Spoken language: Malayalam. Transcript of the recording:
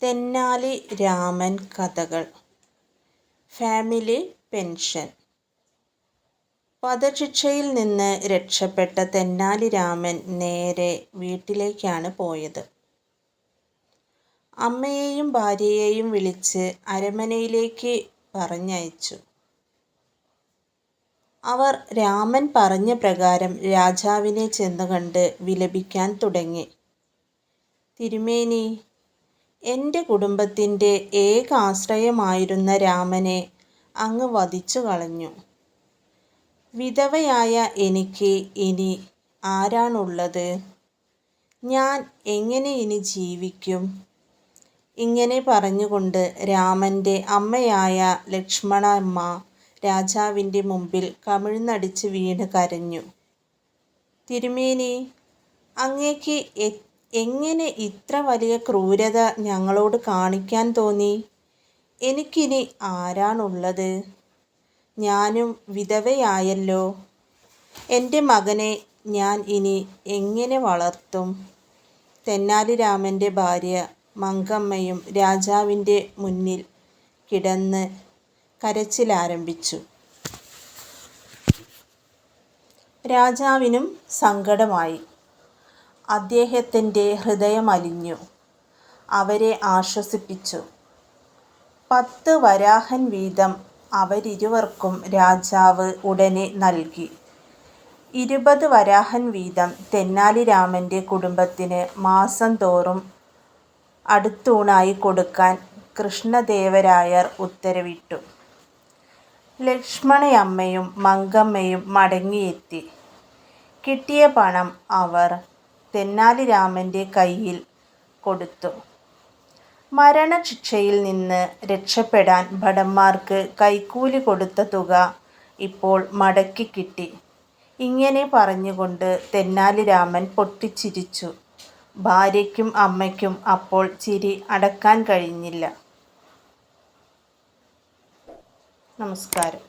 തെന്നാലി രാമൻ കഥകൾ. Family pension. വധശിക്ഷയിൽ നിന്ന് രക്ഷപ്പെട്ട തെന്നാലി രാമൻ നേരെ വീട്ടിലേക്കാണ് പോയത്. അമ്മയെയും ഭാര്യയെയും വിളിച്ച് അരമനയിലേക്ക് പറഞ്ഞയച്ചു. അവർ രാമൻ പറഞ്ഞ പ്രകാരം രാജാവിനെ ചെന്നുകണ്ട് വിലപിക്കാൻ തുടങ്ങി. തിരുമേനി, എൻ്റെ കുടുംബത്തിൻ്റെ ഏക ആശ്രയമായിരുന്ന രാമനെ അങ്ങ് വധിച്ചു കളഞ്ഞു. വിധവയായ എനിക്ക് ഇനി ആരാണുള്ളത്? ഞാൻ എങ്ങനെ ഇനി ജീവിക്കും? ഇങ്ങനെ പറഞ്ഞുകൊണ്ട് രാമൻ്റെ അമ്മയായ ലക്ഷ്മണമ്മ രാജാവിൻ്റെ മുമ്പിൽ കമിഴ്ന്നടിച്ച് വീണ് കരഞ്ഞു. തിരുമേനി, അങ്ങേക്ക് എങ്ങനെ ഇത്ര വലിയ ക്രൂരത ഞങ്ങളോട് കാണിക്കാൻ തോന്നി? എനിക്കിനി ആരാണുള്ളത്? ഞാനും വിധവയായല്ലോ. എൻ്റെ മകനെ ഞാൻ ഇനി എങ്ങനെ വളർത്തും? തെന്നാലി രാമൻ്റെ ഭാര്യ മങ്കമ്മയും രാജാവിൻ്റെ മുന്നിൽ കിടന്ന് കരച്ചിലാരംഭിച്ചു. രാജാവിനും സങ്കടമായി. അദ്ദേഹത്തിൻ്റെ ഹൃദയമലിഞ്ഞു. അവരെ ആശ്വസിപ്പിച്ചു. 10 വരാഹൻ വീതം അവരിരുവർക്കും രാജാവ് ഉടനെ നൽകി. 20 വരാഹൻ വീതം തെന്നാലി രാമൻ്റെ കുടുംബത്തിന് മാസം തോറും അടുത്തൂണായി കൊടുക്കാൻ കൃഷ്ണദേവരായർ ഉത്തരവിട്ടു. ലക്ഷ്മണയമ്മയും മങ്കമ്മയും മടങ്ങിയെത്തി. കിട്ടിയ പണം അവർ തെന്നാലി രാമൻ്റെ കയ്യിൽ കൊടുത്തു. മരണശിക്ഷയിൽ നിന്ന് രക്ഷപ്പെടാൻ ഭടന്മാർക്ക് കൈക്കൂലി കൊടുത്ത തുക ഇപ്പോൾ മടക്കി കിട്ടി. ഇങ്ങനെ പറഞ്ഞുകൊണ്ട് തെന്നാലി രാമൻ പൊട്ടിച്ചിരിച്ചു. ഭാര്യയ്ക്കും അമ്മയ്ക്കും അപ്പോൾ ചിരി അടക്കാൻ കഴിഞ്ഞില്ല. നമസ്കാരം.